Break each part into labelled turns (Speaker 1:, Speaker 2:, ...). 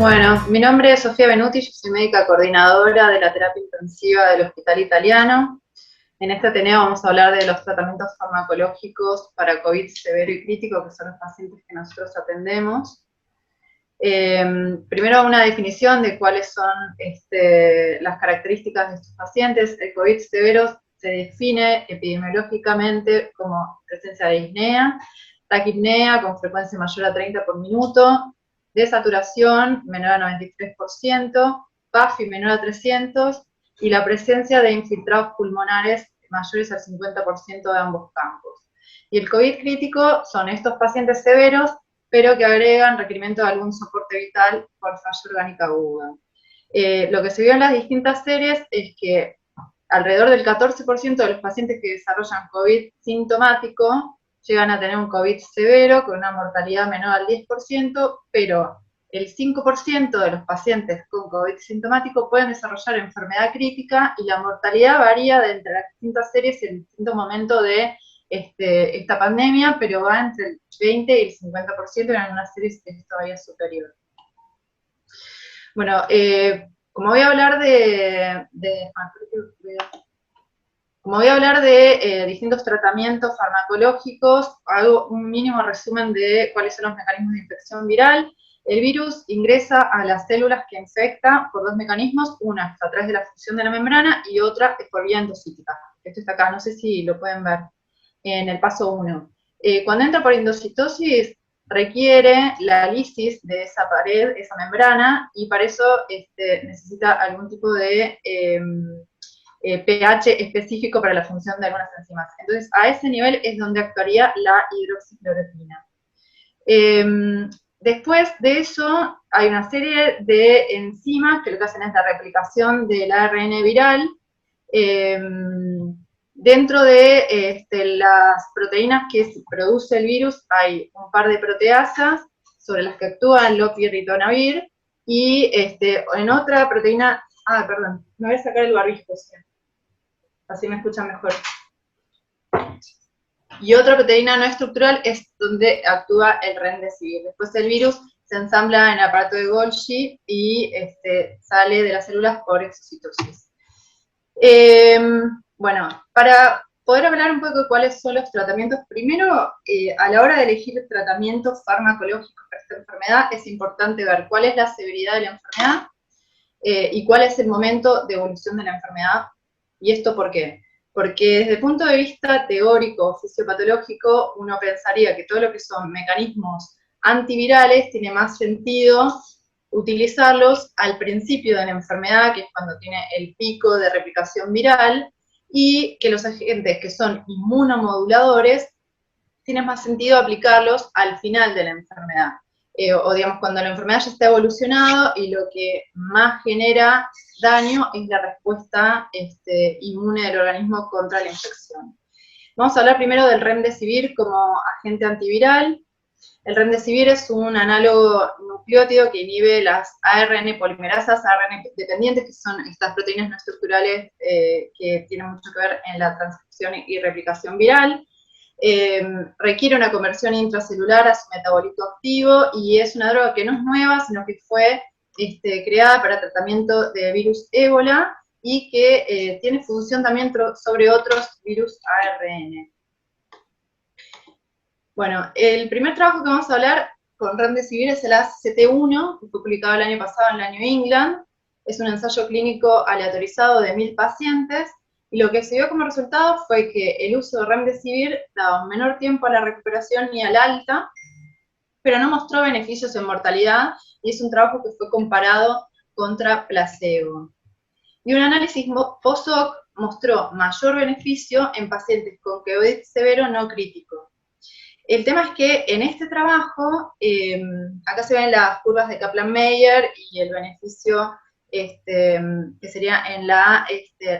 Speaker 1: Bueno, mi nombre es Sofía Benuti, yo soy médica coordinadora de la terapia intensiva del Hospital Italiano. En este Ateneo vamos a hablar de los tratamientos farmacológicos para COVID severo y crítico, que son los pacientes que nosotros atendemos. Primero una definición de cuáles son las características de estos pacientes. El COVID severo se define epidemiológicamente como presencia de disnea, taquipnea con frecuencia mayor a 30 por minuto, desaturación menor a 93%, PAFI menor a 300 y la presencia de infiltrados pulmonares mayores al 50% de ambos campos. Y el COVID crítico son estos pacientes severos, pero que agregan requerimiento de algún soporte vital por falla orgánica aguda. Lo que se vio en las distintas series es que alrededor del 14% de los pacientes que desarrollan COVID sintomático llegan a tener un COVID severo con una mortalidad menor al 10%, pero el 5% de los pacientes con COVID sintomático pueden desarrollar enfermedad crítica y la mortalidad varía de entre las distintas series en distinto momento de esta pandemia, pero va entre el 20 y el 50%, en algunas series es todavía superior. Bueno, como voy a hablar de distintos tratamientos farmacológicos, hago un mínimo resumen de cuáles son los mecanismos de infección viral. El virus ingresa a las células que infecta por dos mecanismos, una es a través de la fusión de la membrana y otra es por vía endocítica. Esto está acá, no sé si lo pueden ver en el paso 1. Cuando entra por endocitosis, requiere la lisis de esa pared, esa membrana, y para eso necesita algún tipo de pH específico para la función de algunas enzimas. Entonces, a ese nivel es donde actuaría la hidroxicloroquina. Después de eso, hay una serie de enzimas que lo que hacen es la replicación del ARN viral. Dentro de las proteínas que produce el virus hay un par de proteasas sobre las que actúa el lopiridonavir y en otra proteína, perdón, me voy a sacar el barbijo, así me escuchan mejor. Y otra proteína no estructural es donde actúa el remdesivir. Después el virus se ensambla en el aparato de Golgi y sale de las células por exocitosis. Bueno, para poder hablar un poco de cuáles son los tratamientos, primero, a la hora de elegir tratamientos farmacológicos para esta enfermedad, es importante ver cuál es la severidad de la enfermedad y cuál es el momento de evolución de la enfermedad. ¿Y esto por qué? Porque desde el punto de vista teórico, fisiopatológico, uno pensaría que todo lo que son mecanismos antivirales tiene más sentido utilizarlos al principio de la enfermedad, que es cuando tiene el pico de replicación viral, y que los agentes que son inmunomoduladores tiene más sentido aplicarlos al final de la enfermedad. O digamos, cuando la enfermedad ya está evolucionado y lo que más genera daño es la respuesta inmune del organismo contra la infección. Vamos a hablar primero del remdesivir como agente antiviral. El remdesivir es un análogo nucleótido que inhibe las ARN polimerasas, ARN dependientes, que son estas proteínas no estructurales que tienen mucho que ver en la transcripción y replicación viral. Requiere una conversión intracelular a su metabolito activo y es una droga que no es nueva, sino que fue creada para tratamiento de virus ébola y que tiene función también sobre otros virus ARN. Bueno, el primer trabajo que vamos a hablar con remdesivir es el ACT1, que fue publicado el año pasado en la New England. Es un ensayo clínico aleatorizado de 1000 pacientes, y lo que se vio como resultado fue que el uso de remdesivir daba un menor tiempo a la recuperación y al alta, pero no mostró beneficios en mortalidad, y es un trabajo que fue comparado contra placebo. Y un análisis post-hoc mostró mayor beneficio en pacientes con COVID severo no crítico. El tema es que en este trabajo, acá se ven las curvas de Kaplan-Meier y el beneficio que sería en la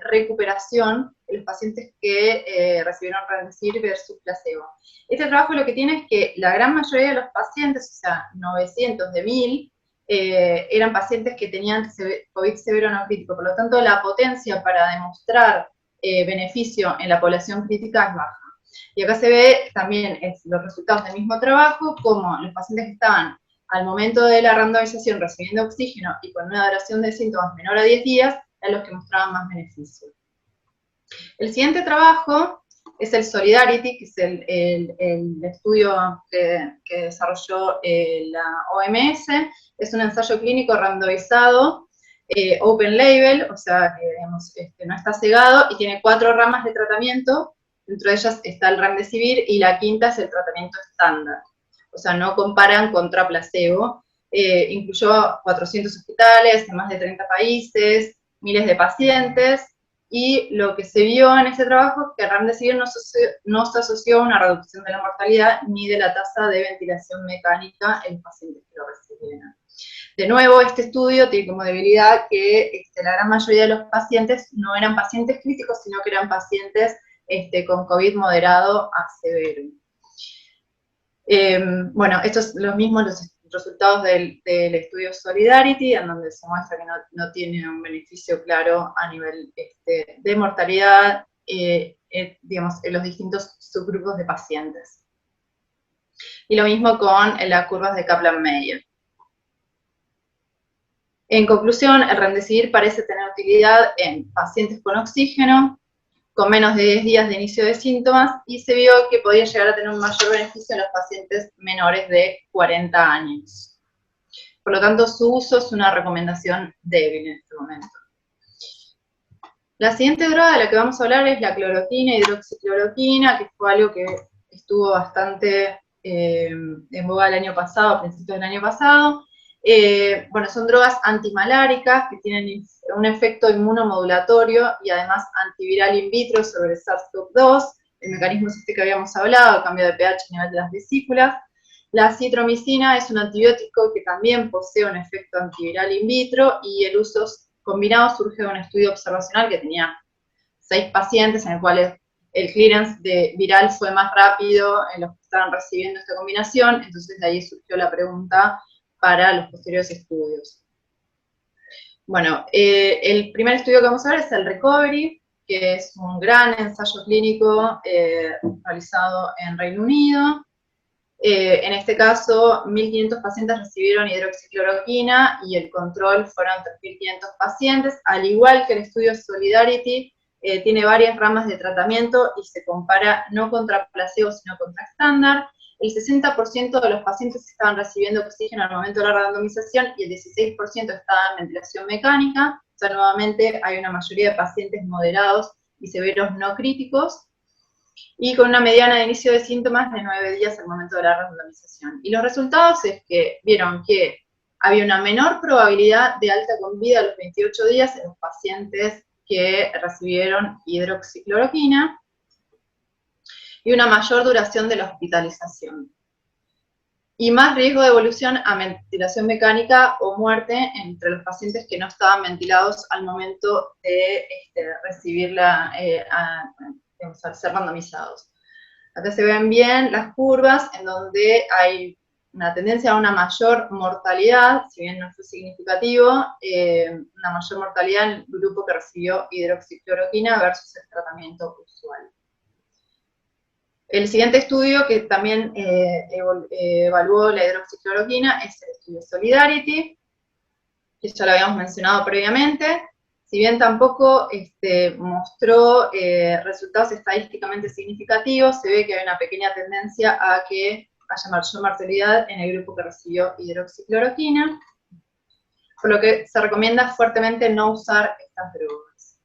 Speaker 1: recuperación de los pacientes que recibieron remdesivir versus placebo. Este trabajo lo que tiene es que la gran mayoría de los pacientes, o sea, 900 de 1000, eran pacientes que tenían COVID severo no crítico, por lo tanto la potencia para demostrar beneficio en la población crítica es baja. Y acá se ve también los resultados del mismo trabajo, como los pacientes que estaban al momento de la randomización recibiendo oxígeno y con una duración de síntomas menor a 10 días, eran los que mostraban más beneficio. El siguiente trabajo es el Solidarity, que es el estudio que desarrolló la OMS. Es un ensayo clínico randomizado, open label, o sea, digamos, no está cegado, y tiene 4 ramas de tratamiento. Dentro de ellas está el remdesivir, y la quinta es el tratamiento estándar. O sea, no comparan contra placebo. Incluyó 400 hospitales en más de 30 países, miles de pacientes, y lo que se vio en ese trabajo es que el remdesivir no se asoció a una reducción de la mortalidad ni de la tasa de ventilación mecánica en los pacientes que lo recibieron. De nuevo, este estudio tiene como debilidad que la gran mayoría de los pacientes no eran pacientes críticos, sino que eran pacientes con COVID moderado a severo. Bueno, estos son los mismos los resultados del estudio Solidarity, en donde se muestra que no tiene un beneficio claro a nivel de mortalidad, digamos, en los distintos subgrupos de pacientes. Y lo mismo con las curvas de Kaplan-Meier. En conclusión, el remdesivir parece tener utilidad en pacientes con oxígeno, con menos de 10 días de inicio de síntomas, y se vio que podía llegar a tener un mayor beneficio en los pacientes menores de 40 años. Por lo tanto, su uso es una recomendación débil en este momento. La siguiente droga de la que vamos a hablar es la cloroquina, hidroxicloroquina, que fue algo que estuvo bastante en boga el año pasado, a principios del año pasado. Bueno, son drogas antimaláricas que tienen un efecto inmunomodulatorio y además antiviral in vitro sobre el SARS-CoV-2. El mecanismo es este que habíamos hablado, el cambio de pH a nivel de las vesículas. La acitromicina es un antibiótico que también posee un efecto antiviral in vitro, y el uso combinado surge de un estudio observacional que tenía 6 pacientes en el cual el clearance viral fue más rápido en los que estaban recibiendo esta combinación. Entonces de ahí surgió la pregunta para los posteriores estudios. Bueno, el primer estudio que vamos a ver es el Recovery, que es un gran ensayo clínico realizado en Reino Unido. En este caso, 1.500 pacientes recibieron hidroxicloroquina y el control fueron 3.500 pacientes. Al igual que el estudio Solidarity, tiene varias ramas de tratamiento y se compara no contra placebo, sino contra estándar. El 60% de los pacientes estaban recibiendo oxígeno al momento de la randomización y el 16% estaba en ventilación mecánica. O sea, nuevamente hay una mayoría de pacientes moderados y severos no críticos, y con una mediana de inicio de síntomas de 9 días al momento de la randomización. Y los resultados es que vieron que había una menor probabilidad de alta con vida a los 28 días en los pacientes que recibieron hidroxicloroquina, y una mayor duración de la hospitalización. Y más riesgo de evolución a ventilación mecánica o muerte entre los pacientes que no estaban ventilados al momento de recibir al ser randomizados. Acá se ven bien las curvas en donde hay una tendencia a una mayor mortalidad, si bien no fue significativo, una mayor mortalidad en el grupo que recibió hidroxicloroquina versus el tratamiento usual. El siguiente estudio que también evaluó la hidroxicloroquina es el estudio Solidarity, que ya lo habíamos mencionado previamente. Si bien tampoco mostró resultados estadísticamente significativos, se ve que hay una pequeña tendencia a que haya mayor mortalidad en el grupo que recibió hidroxicloroquina, por lo que se recomienda fuertemente no usar estas drogas.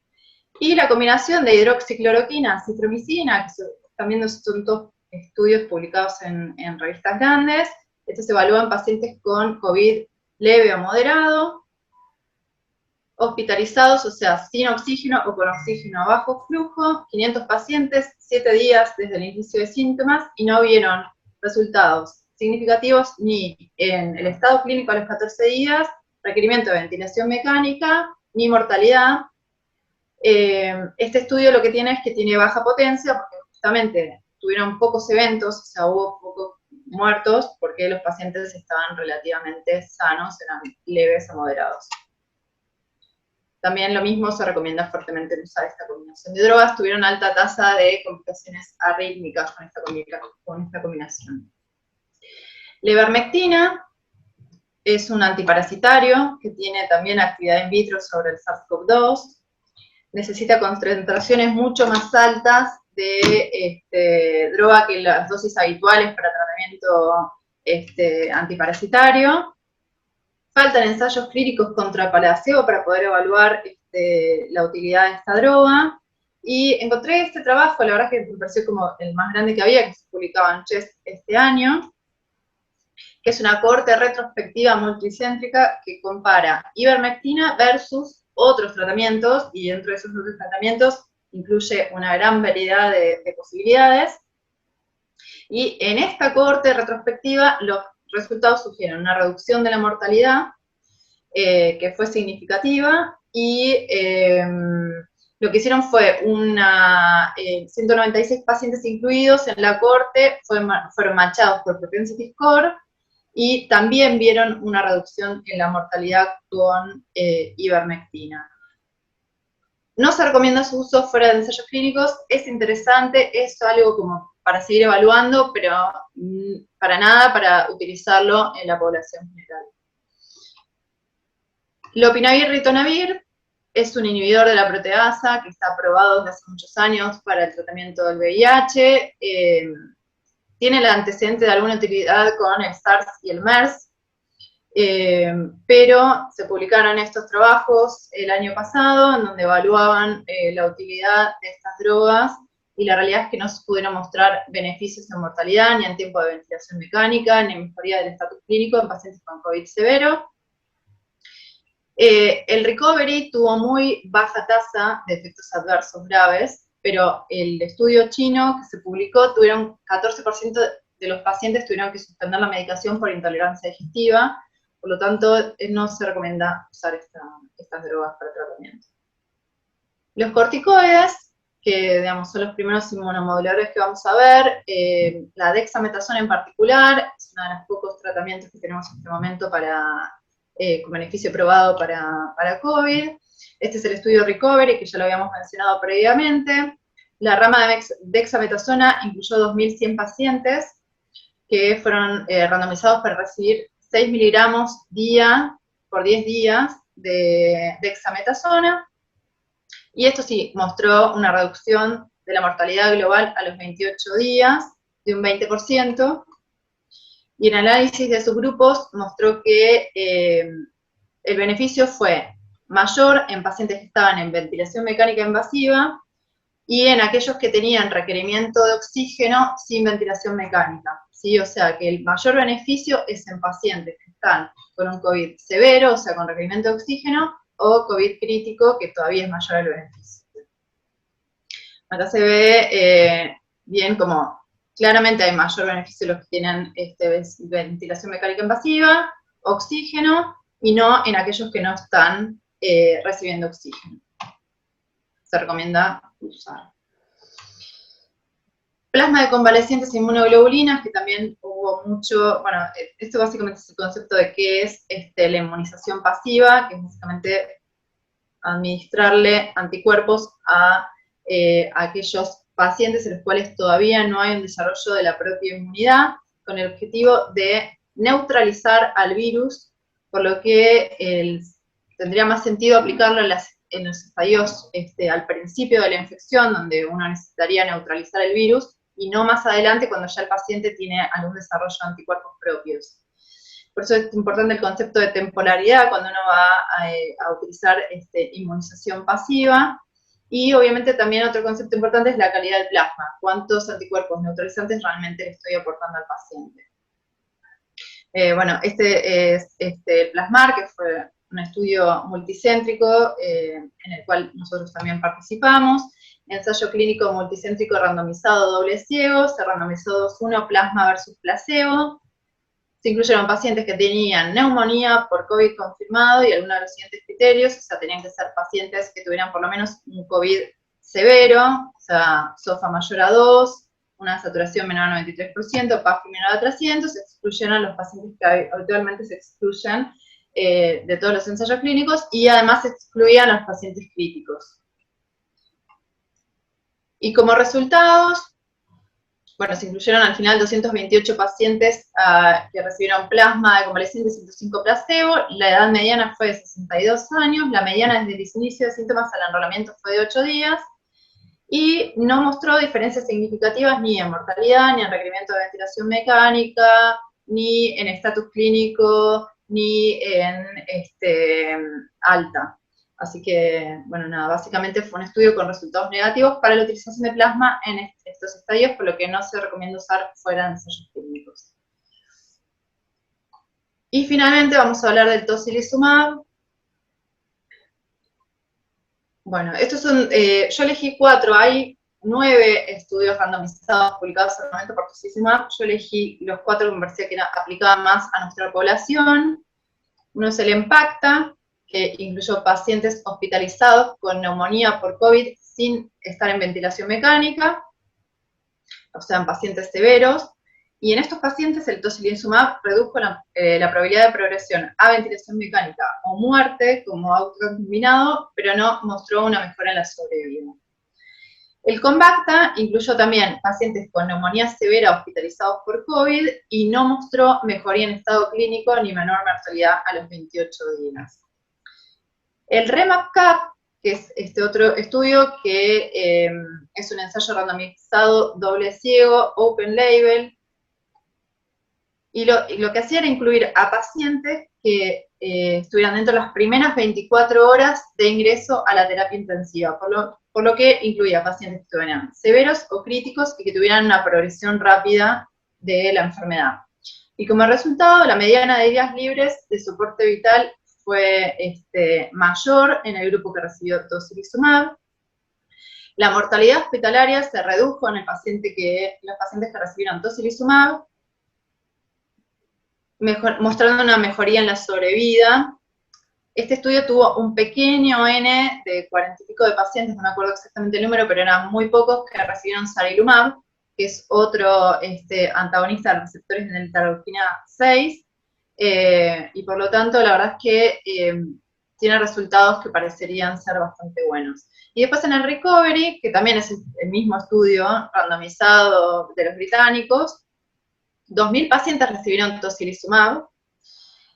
Speaker 1: Y la combinación de hidroxicloroquina, citromicina, que también son todos estudios publicados en revistas grandes. Esto se evalúa en pacientes con COVID leve o moderado, hospitalizados, o sea, sin oxígeno o con oxígeno a bajo flujo, 500 pacientes, 7 días desde el inicio de síntomas, y no vieron resultados significativos ni en el estado clínico a los 14 días, requerimiento de ventilación mecánica, ni mortalidad. Este estudio lo que tiene es que tiene baja potencia, porque justamente tuvieron pocos eventos, o sea, hubo pocos muertos, porque los pacientes estaban relativamente sanos, eran leves o moderados. También lo mismo se recomienda fuertemente usar esta combinación de drogas. Tuvieron alta tasa de complicaciones arrítmicas con esta combinación. La ivermectina es un antiparasitario que tiene también actividad in vitro sobre el SARS-CoV-2. Necesita concentraciones mucho más altas de droga que las dosis habituales para tratamiento antiparasitario. Faltan ensayos clínicos contra placebo para poder evaluar la utilidad de esta droga. Y encontré este trabajo, la verdad que me pareció como el más grande que había, que se publicaba en CHEST este año, que es una cohorte retrospectiva multicéntrica que compara ivermectina versus otros tratamientos, y dentro de esos otros tratamientos incluye una gran variedad de posibilidades. Y en esta cohorte retrospectiva los resultados sugieren una reducción de la mortalidad que fue significativa, y lo que hicieron fue 196 pacientes incluidos en la cohorte fueron machados por propensity score, y también vieron una reducción en la mortalidad con ivermectina. No se recomienda su uso fuera de ensayos clínicos, es interesante, es algo como para seguir evaluando, pero para nada para utilizarlo en la población general. Lopinavir-ritonavir es un inhibidor de la proteasa que está aprobado desde hace muchos años para el tratamiento del VIH. Tiene el antecedente de alguna utilidad con el SARS y el MERS, pero se publicaron estos trabajos el año pasado en donde evaluaban la utilidad de estas drogas, y la realidad es que no se pudieron mostrar beneficios en mortalidad, ni en tiempo de ventilación mecánica, ni en mejoría del estatus clínico en pacientes con COVID severo. El recovery tuvo muy baja tasa de efectos adversos graves, pero el estudio chino que se publicó, 14% de los pacientes tuvieron que suspender la medicación por intolerancia digestiva, por lo tanto no se recomienda usar estas drogas para tratamiento. Los corticoides, que digamos, son los primeros inmunomoduladores que vamos a ver, la dexametasona en particular, es uno de los pocos tratamientos que tenemos en este momento con beneficio probado para COVID. Este es el estudio Recovery, que ya lo habíamos mencionado previamente. La rama de dexametasona incluyó 2.100 pacientes que fueron randomizados para recibir 6 miligramos día por 10 días de dexametasona. Y esto sí, mostró una reducción de la mortalidad global a los 28 días de un 20%. Y el análisis de subgrupos mostró que el beneficio fue mayor en pacientes que estaban en ventilación mecánica invasiva y en aquellos que tenían requerimiento de oxígeno sin ventilación mecánica, ¿sí? O sea que el mayor beneficio es en pacientes que están con un COVID severo, o sea, con requerimiento de oxígeno, o COVID crítico, que todavía es mayor el beneficio. Acá se ve bien como claramente hay mayor beneficio los que tienen ventilación mecánica invasiva, oxígeno, y no en aquellos que no están recibiendo oxígeno. Se recomienda usar. Plasma de convalecientes e inmunoglobulinas, que también hubo mucho, bueno, esto básicamente es el concepto de qué es la inmunización pasiva, que es básicamente administrarle anticuerpos a aquellos pacientes en los cuales todavía no hay un desarrollo de la propia inmunidad, con el objetivo de neutralizar al virus, por lo que tendría más sentido aplicarlo en los estadios al principio de la infección, donde uno necesitaría neutralizar el virus, y no más adelante cuando ya el paciente tiene algún desarrollo de anticuerpos propios. Por eso es importante el concepto de temporalidad cuando uno va a utilizar inmunización pasiva. Y obviamente también otro concepto importante es la calidad del plasma. ¿Cuántos anticuerpos neutralizantes realmente le estoy aportando al paciente? Bueno, este es el Plasmar, que fue un estudio multicéntrico en el cual nosotros también participamos. Ensayo clínico multicéntrico randomizado doble ciego, se randomizó 2:1 plasma versus placebo. Se incluyeron pacientes que tenían neumonía por COVID confirmado y algunos de los siguientes criterios, o sea, tenían que ser pacientes que tuvieran por lo menos un COVID severo, o sea, SOFA mayor a 2, una saturación menor a 93%, PAFI menor a 300, se excluyeron los pacientes que habitualmente se excluyen de todos los ensayos clínicos, y además se excluían a los pacientes críticos. Y como resultados, bueno, se incluyeron al final 228 pacientes que recibieron plasma de convaleciente, 105 placebo, la edad mediana fue de 62 años, la mediana desde el inicio de síntomas al enrolamiento fue de 8 días, y no mostró diferencias significativas ni en mortalidad, ni en requerimiento de ventilación mecánica, ni en estatus clínico, ni en alta. Así que, bueno, nada, básicamente fue un estudio con resultados negativos para la utilización de plasma en estos estadios, por lo que no se recomienda usar fuera de ensayos clínicos. Y finalmente vamos a hablar del tocilizumab. Bueno, estos son, yo elegí 4, hay 9 estudios randomizados publicados al momento por tocilizumab, yo elegí los 4 que me parecía que aplicaban más a nuestra población. Uno es el EMPACTA, que incluyó pacientes hospitalizados con neumonía por COVID sin estar en ventilación mecánica, o sea, en pacientes severos, y en estos pacientes el tocilizumab redujo la probabilidad de progresión a ventilación mecánica o muerte como outcome combinado, pero no mostró una mejora en la sobrevida. El COMBACTA incluyó también pacientes con neumonía severa hospitalizados por COVID y no mostró mejoría en estado clínico ni menor mortalidad a los 28 días. El REMAP-CAP, que es este otro estudio que es un ensayo randomizado doble ciego, open label, y lo que hacía era incluir a pacientes que estuvieran dentro de las primeras 24 horas de ingreso a la terapia intensiva, por lo que incluía pacientes que estuvieran severos o críticos y que tuvieran una progresión rápida de la enfermedad. Y como resultado, la mediana de días libres de soporte vital fue mayor en el grupo que recibió tocilizumab. La mortalidad hospitalaria se redujo en los pacientes que recibieron tocilizumab, mostrando una mejoría en la sobrevida. Este estudio tuvo un pequeño N de 40 y pico de pacientes, no me acuerdo exactamente el número, pero eran muy pocos que recibieron sarilumab, que es otro antagonista de receptores de la interleuquina 6, y por lo tanto la verdad es que tiene resultados que parecerían ser bastante buenos. Y después en el Recovery, que también es el mismo estudio randomizado de los británicos, 2.000 pacientes recibieron tocilizumab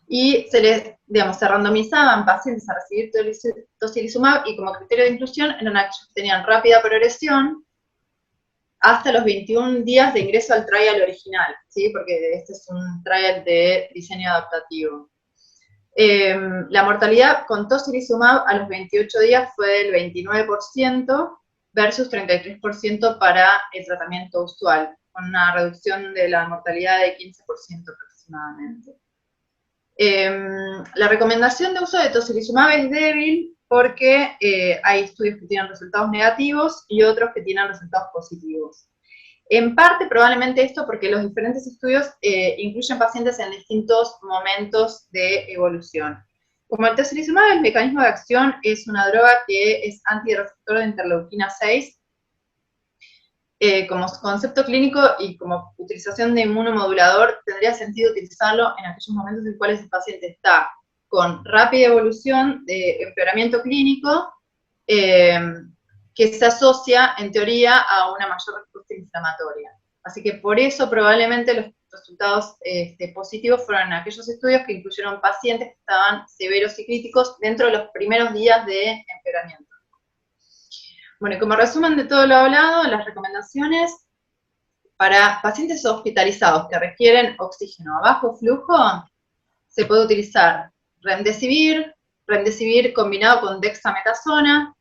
Speaker 1: y se randomizaban pacientes a recibir tocilizumab y como criterio de inclusión eran aquellos que tenían rápida progresión hasta los 21 días de ingreso al trial original, ¿sí? Porque este es un trial de diseño adaptativo. La mortalidad con tocilizumab a los 28 días fue del 29% versus 33% para el tratamiento usual, con una reducción de la mortalidad de 15% aproximadamente. La recomendación de uso de tocilizumab es débil porque hay estudios que tienen resultados negativos y otros que tienen resultados positivos. En parte, probablemente esto porque los diferentes estudios incluyen pacientes en distintos momentos de evolución. Como el tocilizumab, el mecanismo de acción es una droga que es antirreceptor de interleuquina 6, como concepto clínico y como utilización de inmunomodulador, tendría sentido utilizarlo en aquellos momentos en los cuales el paciente está con rápida evolución de empeoramiento clínico, que se asocia, en teoría, a una mayor respuesta inflamatoria. Así que por eso probablemente los resultados positivos fueron en aquellos estudios que incluyeron pacientes que estaban severos y críticos dentro de los primeros días de empeoramiento. Bueno, y como resumen de todo lo hablado, las recomendaciones para pacientes hospitalizados que requieren oxígeno a bajo flujo, se puede utilizar remdesivir combinado con dexametasona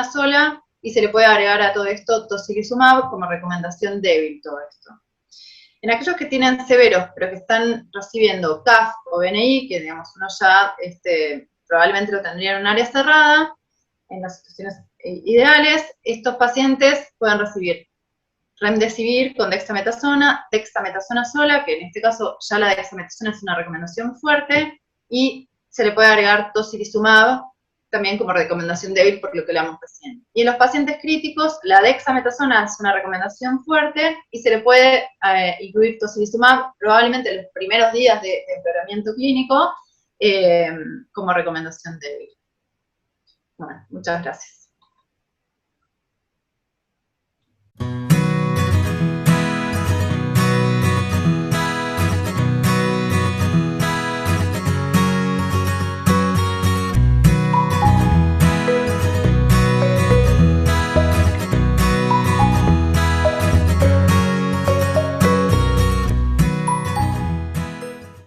Speaker 1: sola, y se le puede agregar a todo esto tocilizumab como recomendación débil todo esto. En aquellos que tienen severos, pero que están recibiendo CAF o BNI, que digamos uno ya probablemente lo tendría en un área cerrada, en las situaciones ideales, estos pacientes pueden recibir remdesivir con dexametasona sola, que en este caso ya la dexametasona es una recomendación fuerte, y se le puede agregar tocilizumab también como recomendación débil por lo que hablamos recién. Y en los pacientes críticos, la dexametasona es una recomendación fuerte y se le puede incluir tocilizumab probablemente en los primeros días de empeoramiento clínico como recomendación débil. Bueno, muchas gracias.